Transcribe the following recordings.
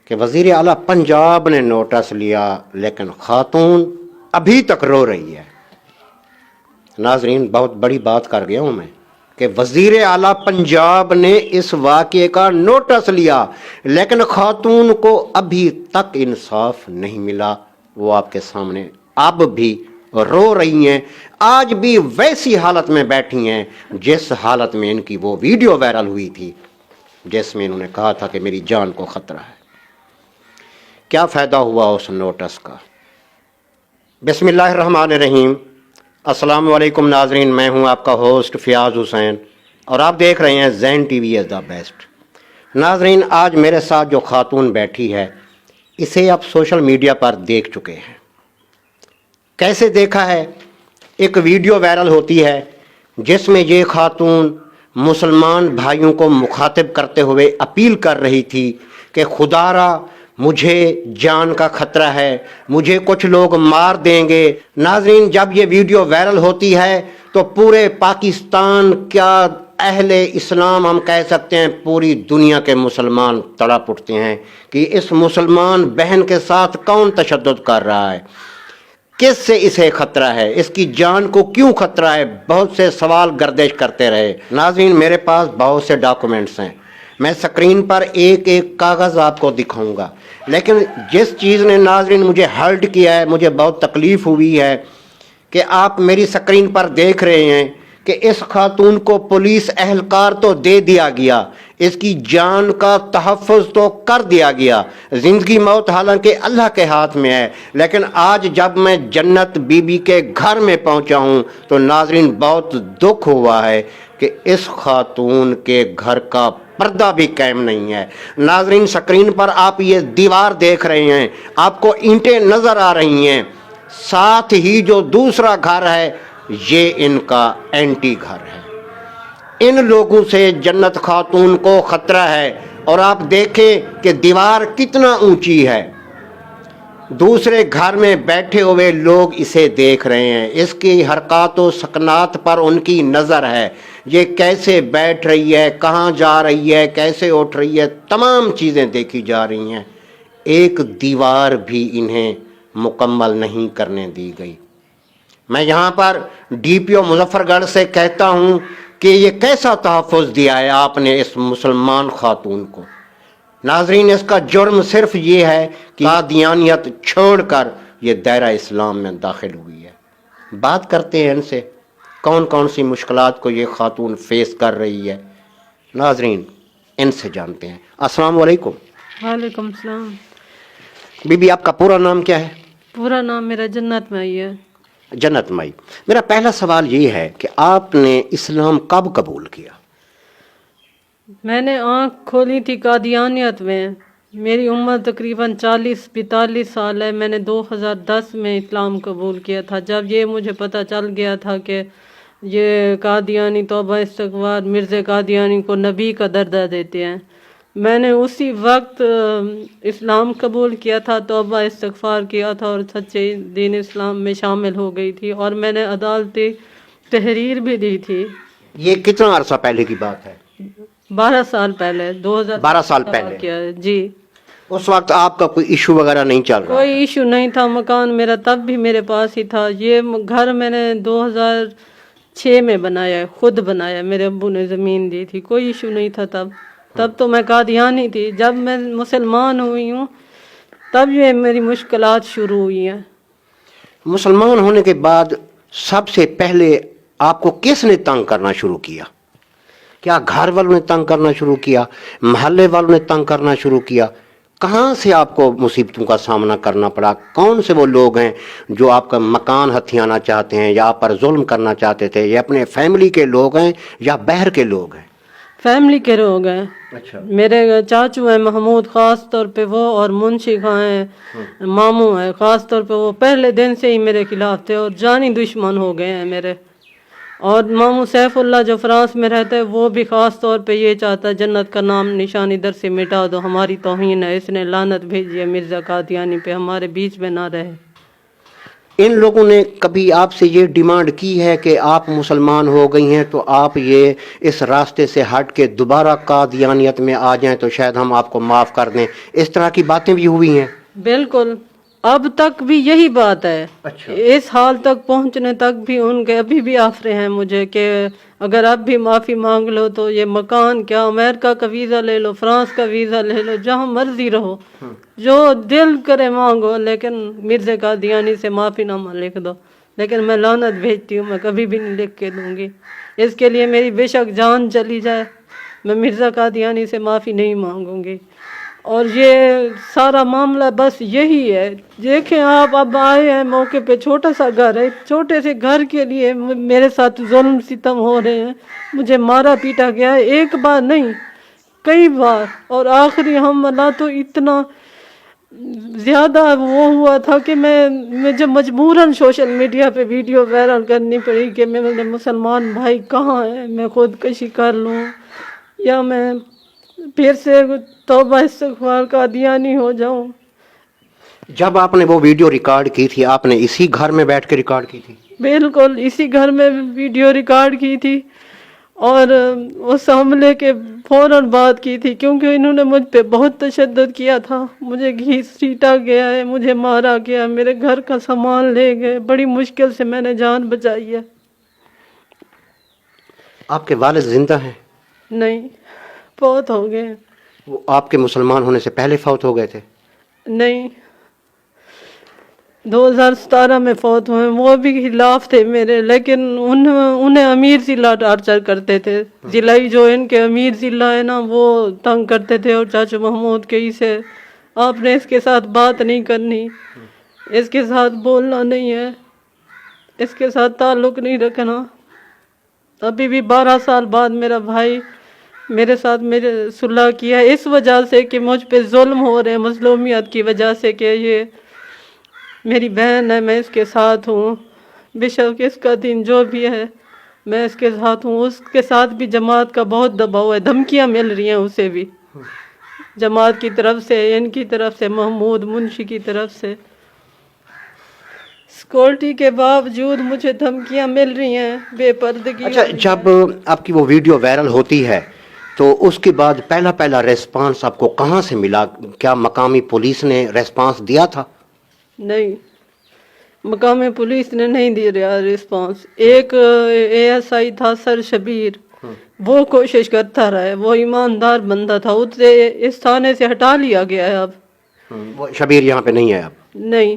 کہ وزیر اعلیٰ پنجاب نے نوٹس لیا لیکن خاتون ابھی تک رو رہی ہے۔ ناظرین بہت بڑی بات کر گیا ہوں میں کہ وزیر اعلیٰ پنجاب نے اس واقعے کا نوٹس لیا لیکن خاتون کو ابھی تک انصاف نہیں ملا۔ وہ آپ کے سامنے اب بھی رو رہی ہیں، آج بھی ویسی حالت میں بیٹھی ہیں جس حالت میں ان کی وہ ویڈیو وائرل ہوئی تھی جس میں انہوں نے کہا تھا کہ میری جان کو خطرہ ہے۔ کیا فائدہ ہوا اس نوٹس کا؟ بسم اللہ الرحمن الرحیم۔ السلام علیکم ناظرین، میں ہوں آپ کا ہوسٹ فیاض حسین اور آپ دیکھ رہے ہیں زین T V is the best. ناظرین آج میرے ساتھ جو خاتون بیٹھی ہے اسے آپ سوشل میڈیا پر دیکھ چکے ہیں۔ کیسے دیکھا ہے؟ ایک ویڈیو وائرل ہوتی ہے جس میں یہ خاتون مسلمان بھائیوں کو مخاطب کرتے ہوئے اپیل کر رہی تھی کہ خدا را مجھے جان کا خطرہ ہے، مجھے کچھ لوگ مار دیں گے۔ ناظرین جب یہ ویڈیو وائرل ہوتی ہے تو پورے پاکستان، کیا اہل اسلام ہم کہہ سکتے ہیں، پوری دنیا کے مسلمان تڑپ اٹھتے ہیں کہ اس مسلمان بہن کے ساتھ کون تشدد کر رہا ہے، کس سے اسے خطرہ ہے، اس کی جان کو کیوں خطرہ ہے۔ بہت سے سوال گردش کرتے رہے۔ ناظرین میرے پاس بہت سے ڈاکومنٹس ہیں، میں سکرین پر ایک ایک کاغذ آپ کو دکھاؤں گا، لیکن جس چیز نے ناظرین مجھے ہرٹ کیا ہے، مجھے بہت تکلیف ہوئی ہے کہ آپ میری سکرین پر دیکھ رہے ہیں کہ اس خاتون کو پولیس اہلکار تو دے دیا گیا، اس کی جان کا تحفظ تو کر دیا گیا، زندگی موت حالانکہ اللہ کے ہاتھ میں ہے، لیکن آج جب میں جنت بی بی کے گھر میں پہنچا ہوں تو ناظرین بہت دکھ ہوا ہے کہ اس خاتون کے گھر کا پردہ بھی قائم نہیں ہے۔ ناظرین سکرین پر آپ یہ دیوار دیکھ رہے ہیں، آپ کو اینٹیں نظر آ رہی ہیں، ساتھ ہی جو دوسرا گھر ہے یہ ان کا اینٹی گھر ہے۔ ان لوگوں سے جنت خاتون کو خطرہ ہے، اور آپ دیکھیں کہ دیوار کتنا اونچی ہے، دوسرے گھر میں بیٹھے ہوئے لوگ اسے دیکھ رہے ہیں، اس کی حرکات و سکنات پر ان کی نظر ہے، یہ کیسے بیٹھ رہی ہے، کہاں جا رہی ہے، کیسے اٹھ رہی ہے، تمام چیزیں دیکھی جا رہی ہیں، ایک دیوار بھی انہیں مکمل نہیں کرنے دی گئی۔ میں یہاں پر ڈی پی او مظفر گڑھ سے کہتا ہوں کہ یہ کیسا تحفظ دیا ہے آپ نے اس مسلمان خاتون کو۔ ناظرین اس کا جرم صرف یہ ہے کہ قادیانیت چھوڑ کر یہ دائرہ اسلام میں داخل ہوئی ہے۔ بات کرتے ہیں ان سے، کون کون سی مشکلات کو یہ خاتون فیس کر رہی ہے، ناظرین ان سے جانتے ہیں۔ السلام علیکم۔ وعلیکم السلام۔ بی بی آپ کا پورا نام کیا ہے؟ پورا نام میرا جنت مئی ہے۔ جنت مئی۔ میرا پہلا سوال یہ ہے کہ آپ نے اسلام کب قبول کیا؟ میں نے آنکھ کھولی تھی قادیانیت میں، میری عمر تقریباً 40-42 سال ہے۔ میں نے 2010 میں اسلام قبول کیا تھا، جب یہ مجھے پتہ چل گیا تھا کہ یہ قادیانی توبہ استغفار مرزا قادیانی کو نبی کا درجہ دیتے ہیں۔ میں نے اسی وقت اسلام قبول کیا تھا، توبہ استغفار کیا تھا اور سچے دین اسلام میں شامل ہو گئی تھی، اور میں نے عدالتی تحریر بھی دی تھی۔ یہ کتنا عرصہ پہلے کی بات ہے؟ 12 سال پہلے، 12 سال پہلے کیا ہے جی۔ اس وقت آپ کا کوئی ایشو وغیرہ نہیں چل رہا؟ کوئی ایشو نہیں تھا، مکان میرا تب بھی میرے پاس ہی تھا۔ یہ گھر میں نے 2006 میں بنایا ہے، خود بنایا، میرے ابو نے زمین دی تھی، کوئی ایشو نہیں تھا تب تو میں قادیانی تھی۔ جب میں مسلمان ہوئی ہوں تب یہ میری مشکلات شروع ہوئی ہیں۔ مسلمان ہونے کے بعد سب سے پہلے آپ کو کس نے تنگ کرنا شروع کیا؟ کیا گھر والوں نے تنگ کرنا شروع کیا، محلے والوں نے تنگ کرنا شروع کیا؟ کہاں سے آپ کو مصیبتوں کا سامنا کرنا پڑا؟ کون سے وہ لوگ ہیں جو آپ کا مکان ہتھیانا چاہتے ہیں یا آپ پر ظلم کرنا چاہتے تھے؟ یہ اپنے فیملی کے لوگ ہیں یا باہر کے لوگ ہیں؟ فیملی کے لوگ ہیں۔ اچھا۔ میرے چاچو ہیں محمود، خاص طور پہ وہ، اور منشی خاں ہیں، ماموں ہیں، خاص طور پہ وہ پہلے دن سے ہی میرے خلاف تھے اور جانی دشمن ہو گئے ہیں میرے۔ اور ماموں سیف اللہ جو فرانس میں رہتے ہیں وہ بھی خاص طور پہ یہ چاہتا ہے جنت کا نام نشان ادھر سے مٹا دو، ہماری توہین ہے، اس نے لعنت بھیجی ہے مرزا قادیانی پہ، ہمارے بیچ میں نہ رہے۔ ان لوگوں نے کبھی آپ سے یہ ڈیمانڈ کی ہے کہ آپ مسلمان ہو گئی ہیں تو آپ یہ اس راستے سے ہٹ کے دوبارہ قادیانیت میں آ جائیں تو شاید ہم آپ کو معاف کر دیں، اس طرح کی باتیں بھی ہوئی ہیں؟ بالکل، اب تک بھی یہی بات ہے. اچھا. اس حال تک پہنچنے تک بھی ان کے ابھی بھی آفرے ہیں مجھے کہ اگر اب بھی معافی مانگ لو تو یہ مکان کیا، امریکہ کا ویزا لے لو، فرانس کا ویزا لے لو، جہاں مرضی رہو، جو دل کرے مانگو، لیکن مرزا قادیانی سے معافی نامہ لکھ دو. لیکن میں لعنت بھیجتی ہوں، میں کبھی بھی نہیں لکھ کے دوں گی. اس کے لیے میری بے شک جان چلی جائے، میں مرزا قادیانی سے معافی نہیں مانگوں گی. اور یہ سارا معاملہ بس یہی ہے. دیکھیں آپ، اب آئے ہیں موقع پہ، چھوٹا سا گھر ہے، چھوٹے سے گھر کے لیے میرے ساتھ ظلم ستم ہو رہے ہیں. مجھے مارا پیٹا گیا ہے، ایک بار نہیں کئی بار. اور آخری حملہ تو اتنا زیادہ وہ ہوا تھا کہ مجھے مجبوراً سوشل میڈیا پہ ویڈیو وائرل کرنی پڑی کہ میرے مسلمان بھائی کہاں ہیں، میں خودکشی کر لوں یا میں پھر سے توبہ استغفار قادیانی ہو جاؤں. جب آپ نے وہ ویڈیو ریکارڈ کی تھی، آپ نے اسی گھر میں بیٹھ کے ریکارڈ کی تھی؟ بالکل اسی گھر میں ویڈیو ریکارڈ کی تھی، اور اس حملے کے فوراً بعد کی تھی، کیونکہ انہوں نے مجھ پہ بہت تشدد کیا تھا. مجھے گھسیٹا گیا ہے، مجھے مارا گیا، میرے گھر کا سامان لے گئے. بڑی مشکل سے میں نے جان بچائی ہے. آپ کے والد زندہ ہیں؟ نہیں، فوت ہو گئے. وہ آپ کے مسلمان ہونے سے پہلے فوت ہو گئے تھے؟ نہیں، 2017 میں فوت ہوئے. وہ بھی خلاف تھے میرے، لیکن انہیں امیر ضلع ٹارچر کرتے تھے. ضلعی جو ان کے امیر ضلع ہے نا، وہ تنگ کرتے تھے. اور چاچا محمود کئی سے آپ نے اس کے ساتھ بات نہیں کرنی، اس کے ساتھ بولنا نہیں ہے، اس کے ساتھ تعلق نہیں رکھنا. ابھی بھی 12 سال بعد میرا بھائی میرے ساتھ میرے صلح کیا ہے، اس وجہ سے کہ مجھ پہ ظلم ہو رہے ہیں، مظلومیت کی وجہ سے، کہ یہ میری بہن ہے، میں اس کے ساتھ ہوں. بے شک اس کا دین جو بھی ہے میں اس کے ساتھ ہوں. اس کے ساتھ بھی جماعت کا بہت دباؤ ہے، دھمکیاں مل رہی ہیں اسے بھی، جماعت کی طرف سے، ان کی طرف سے، محمود منشی کی طرف سے. سیکورٹی کے باوجود مجھے دھمکیاں مل رہی ہیں، بے پردگی. اچھا، جب آپ کی وہ ویڈیو وائرل ہوتی ہے تو اس کے بعد پہلا ریسپانس آپ کو کہاں سے ملا؟ کیا مقامی پولیس نے ریسپانس دیا تھا؟ نہیں، مقامی پولیس نے نہیں دی رہا ریسپانس. ایک ASI تھا سر شبیر، وہ کوشش کرتا رہا ہے، وہ ایماندار بندہ تھا، اسے اس تھانے سے ہٹا لیا گیا ہے. اب وہ شبیر یہاں پہ نہیں ہے اب؟ نہیں،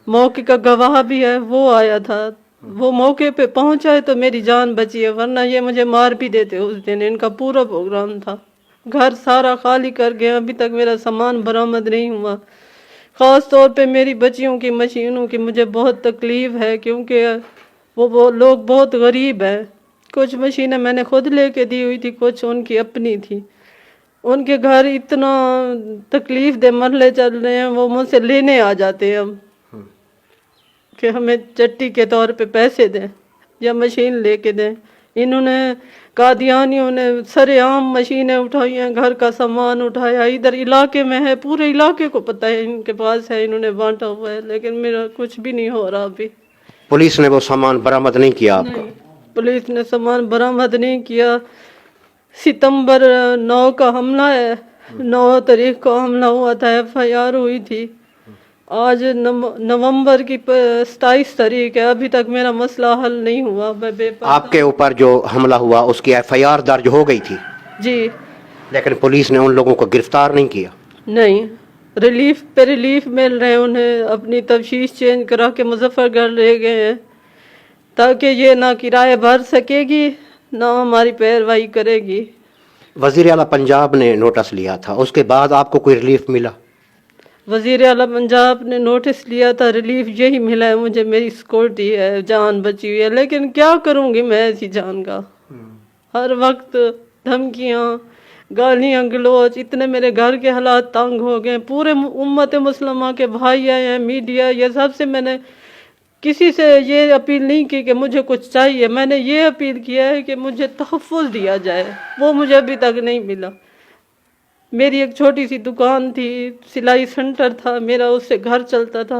موقع کا گواہ بھی ہے، وہ آیا تھا. وہ موقع پہ پہنچا ہے تو میری جان بچی ہے، ورنہ یہ مجھے مار بھی دیتے اس دن. ان کا پورا پروگرام تھا. گھر سارا خالی کر گیا، ابھی تک میرا سامان برآمد نہیں ہوا. خاص طور پہ میری بچیوں کی مشینوں کی مجھے بہت تکلیف ہے، کیونکہ وہ لوگ بہت غریب ہیں. کچھ مشینیں میں نے خود لے کے دی ہوئی تھی، کچھ ان کی اپنی تھی. ان کے گھر اتنا تکلیف دہ مرحلے چل رہے ہیں، وہ مجھ سے لینے آ جاتے ہیں اب کہ ہمیں چٹی کے طور پہ پیسے دیں یا مشین لے کے دیں. انہوں نے قادیانیوں نے سر عام مشینیں اٹھائی ہیں، گھر کا سامان اٹھایا. ادھر علاقے میں ہے، پورے علاقے کو پتہ ہے ان کے پاس ہے، انہوں نے بانٹا ہوا ہے، لیکن میرا کچھ بھی نہیں ہو رہا. ابھی پولیس نے وہ سامان برآمد نہیں کیا آپ کا؟ نہیں، پولیس نے سامان برآمد نہیں کیا. ستمبر 9 کا حملہ ہے، 9 تاریخ کو حملہ ہوا تھا، FIR ہوئی تھی. آج نومبر کی 27 تاریخ ہے، ابھی تک میرا مسئلہ حل نہیں ہوا. آپ کے اوپر جو حملہ ہوا اس کی FIR درج ہو گئی تھی؟ جی. لیکن پولیس نے ان لوگوں کو گرفتار نہیں کیا؟ نہیں، ریلیف پہ ریلیف مل رہے ہیں انہیں. اپنی تفتیش چینج کرا کے مظفر گڑھ لے گئے ہیں تاکہ یہ نہ کرایہ بھر سکے گی نہ ہماری پیروائی کرے گی. وزیر اعلیٰ پنجاب نے نوٹس لیا تھا، اس کے بعد آپ کو کوئی ریلیف ملا؟ وزیر اعلیٰ پنجاب نے نوٹس لیا تھا، ریلیف یہی ملا ہے مجھے، میری سیکورٹی ہے، جان بچی ہوئی ہے. لیکن کیا کروں گی میں ایسی جان کا؟ ہر وقت دھمکیاں، گالیاں گلوچ، اتنے میرے گھر کے حالات تنگ ہو گئے. پورے امت مسلمہ کے بھائی آئے ہیں، میڈیا، یہ سب سے میں نے کسی سے یہ اپیل نہیں کی کہ مجھے کچھ چاہیے. میں نے یہ اپیل کیا ہے کہ مجھے تحفظ دیا جائے، وہ مجھے ابھی تک نہیں ملا. میری ایک چھوٹی سی دکان تھی، سلائی سینٹر تھا میرا، اس سے گھر چلتا تھا.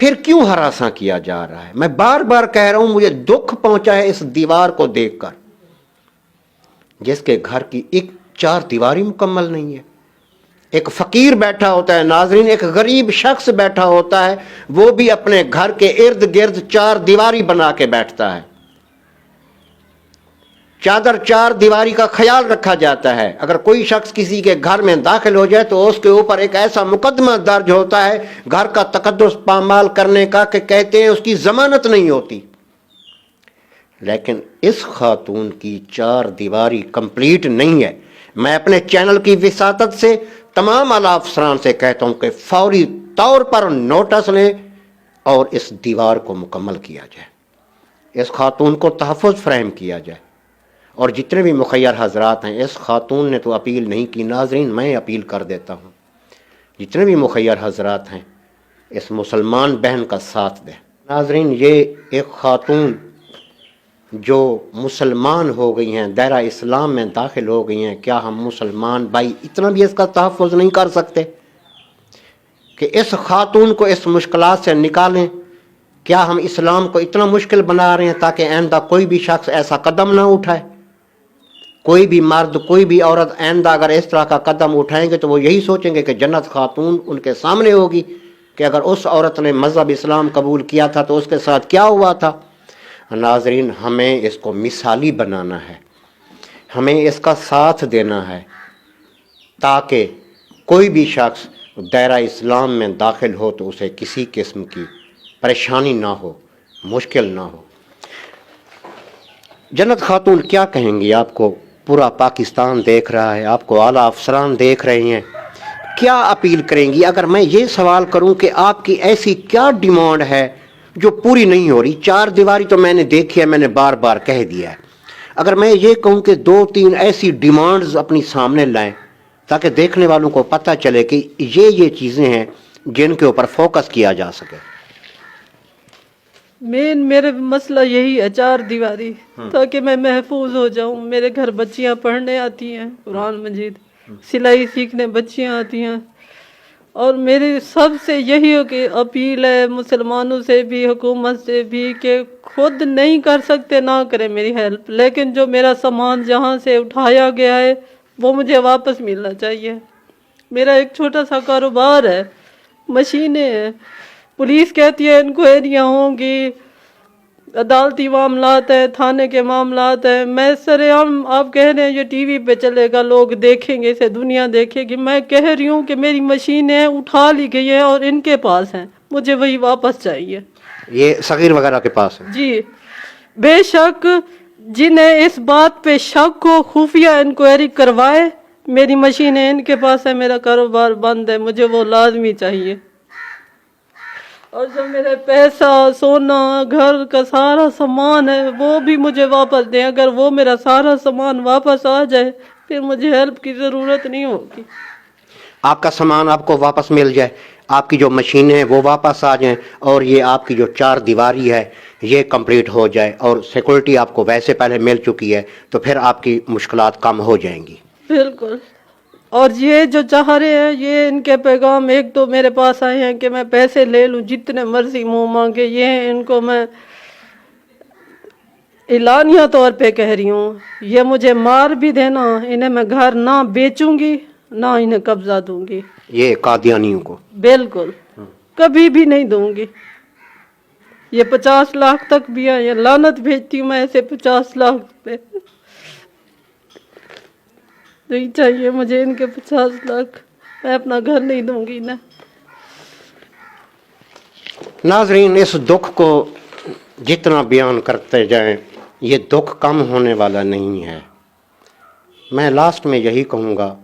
پھر کیوں ہراساں کیا جا رہا ہے؟ میں بار بار کہہ رہا ہوں مجھے دکھ پہنچا ہے اس دیوار کو دیکھ کر، جس کے گھر کی ایک چار دیواری مکمل نہیں ہے۔ ایک فقیر بیٹھا ہوتا ہے ناظرین، ایک غریب شخص بیٹھا ہوتا ہے، وہ بھی اپنے گھر کے ارد گرد چار دیواری بنا کے بیٹھتا ہے، چادر چار دیواری کا خیال رکھا جاتا ہے۔ اگر کوئی شخص کسی کے گھر میں داخل ہو جائے تو اس کے اوپر ایک ایسا مقدمہ درج ہوتا ہے گھر کا تقدس پامال کرنے کا کہ کہتے ہیں اس کی ضمانت نہیں ہوتی۔ لیکن اس خاتون کی چار دیواری کمپلیٹ نہیں ہے۔ میں اپنے چینل کی وساطت سے تمام اعلیٰ افسران سے کہتا ہوں کہ فوری طور پر نوٹس لیں اور اس دیوار کو مکمل کیا جائے، اس خاتون کو تحفظ فراہم کیا جائے۔ اور جتنے بھی مخیر حضرات ہیں، اس خاتون نے تو اپیل نہیں کی، ناظرین میں اپیل کر دیتا ہوں، جتنے بھی مخیر حضرات ہیں اس مسلمان بہن کا ساتھ دیں۔ ناظرین، یہ ایک خاتون جو مسلمان ہو گئی ہیں، دائرہ اسلام میں داخل ہو گئی ہیں، کیا ہم مسلمان بھائی اتنا بھی اس کا تحفظ نہیں کر سکتے کہ اس خاتون کو اس مشکلات سے نکالیں؟ کیا ہم اسلام کو اتنا مشکل بنا رہے ہیں تاکہ آئندہ کوئی بھی شخص ایسا قدم نہ اٹھائے؟ کوئی بھی مرد، کوئی بھی عورت آئندہ اگر اس طرح کا قدم اٹھائیں گے تو وہ یہی سوچیں گے کہ جنت خاتون ان کے سامنے ہوگی کہ اگر اس عورت نے مذہب اسلام قبول کیا تھا تو اس کے ساتھ کیا ہوا تھا۔ ناظرین، ہمیں اس کو مثالی بنانا ہے، ہمیں اس کا ساتھ دینا ہے تاکہ کوئی بھی شخص دائرہ اسلام میں داخل ہو تو اسے کسی قسم کی پریشانی نہ ہو، مشکل نہ ہو۔ جنت خاتون کیا کہیں گی؟ آپ کو پورا پاکستان دیکھ رہا ہے، آپ کو اعلیٰ افسران دیکھ رہے ہیں، کیا اپیل کریں گی؟ اگر میں یہ سوال کروں کہ آپ کی ایسی کیا ڈیمانڈ ہے جو پوری نہیں ہو رہی؟ چار دیواری تو میں نے دیکھی ہے، میں نے بار بار کہہ دیا ہے۔ اگر میں یہ کہوں کہ دو تین ایسی ڈیمانڈز اپنی سامنے لائیں تاکہ دیکھنے والوں کو پتہ چلے کہ یہ چیزیں ہیں جن کے اوپر فوکس کیا جا سکے۔ میرے مسئلہ یہی ہے، چار دیواری، تاکہ میں محفوظ ہو جاؤں۔ میرے گھر بچیاں پڑھنے آتی ہیں قرآن مجید، سلائی سیکھنے بچیاں آتی ہیں، اور میری سب سے یہی اپیل ہے مسلمانوں سے بھی، حکومت سے بھی، کہ خود نہیں کر سکتے نہ کریں میری ہیلپ، لیکن جو میرا سامان جہاں سے اٹھایا گیا ہے وہ مجھے واپس ملنا چاہیے۔ میرا ایک چھوٹا سا کاروبار ہے، مشینیں ہیں، پولیس کہتی ہے انکوائریاں ہوں گی، عدالتی معاملات ہیں، تھانے کے معاملات ہیں، میں سرعام آپ کہہ رہے ہیں یہ ٹی وی پہ چلے گا، لوگ دیکھیں گے، اسے دنیا دیکھے گی، میں کہہ رہی ہوں کہ میری مشینیں اٹھا لی گئی ہیں اور ان کے پاس ہیں، مجھے وہی واپس چاہیے۔ یہ صغیر وغیرہ کے پاس ہے؟ جی بے شک، جنہیں اس بات پہ شک کو خفیہ انکوائری کروائے، میری مشینیں ان کے پاس ہے، میرا کاروبار بند ہے، مجھے وہ لازمی چاہیے۔ اور جو میرے پیسہ، سونا، گھر کا سارا سامان ہے وہ بھی مجھے واپس دیں۔ اگر وہ میرا سارا سامان واپس آ جائے پھر مجھے ہیلپ کی ضرورت نہیں ہوگی۔ آپ کا سامان آپ کو واپس مل جائے، آپ کی جو مشینیں ہیں وہ واپس آ جائیں، اور یہ آپ کی جو چار دیواری ہے یہ کمپلیٹ ہو جائے، اور سیکورٹی آپ کو ویسے پہلے مل چکی ہے، تو پھر آپ کی مشکلات کم ہو جائیں گی۔ بالکل۔ اور یہ جو چاہ رہے ہیں، یہ ان کے پیغام ایک تو میرے پاس آئے ہیں کہ میں پیسے لے لوں جتنے مرضی منہ مانگے، یہ ان کو میں اعلانیہ طور پہ کہہ رہی ہوں، یہ مجھے مار بھی دینا، انہیں میں گھر نہ بیچوں گی نہ انہیں قبضہ دوں گی، یہ قادیانیوں کو بالکل کبھی بھی نہیں دوں گی۔ یہ 50 لاکھ تک بھی ہے، یہ لعنت بھیجتی ہوں میں ایسے 50 لاکھ پہ، نہیں چاہیے مجھے ان کے 50 لاکھ، میں اپنا گھر نہیں دوں گی نا۔ ناظرین، اس دکھ کو جتنا بیان کرتے جائیں یہ دکھ کم ہونے والا نہیں ہے۔ میں لاسٹ میں یہی کہوں گا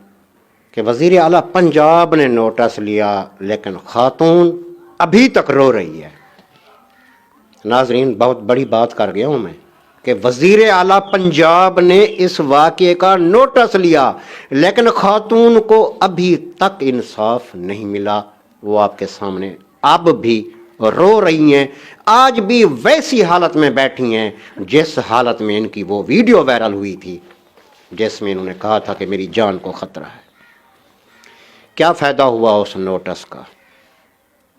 کہ وزیر اعلیٰ پنجاب نے نوٹس لیا لیکن خاتون ابھی تک رو رہی ہے۔ ناظرین، بہت بڑی بات کر گیا ہوں میں کہ وزیر اعلیٰ پنجاب نے اس واقعے کا نوٹس لیا لیکن خاتون کو ابھی تک انصاف نہیں ملا، وہ آپ کے سامنے اب بھی رو رہی ہیں، آج بھی ویسی حالت میں بیٹھی ہیں جس حالت میں ان کی وہ ویڈیو وائرل ہوئی تھی جس میں انہوں نے کہا تھا کہ میری جان کو خطرہ ہے۔ کیا فائدہ ہوا اس نوٹس کا؟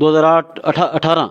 2018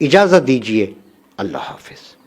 اجازت دیجیے، اللہ حافظ.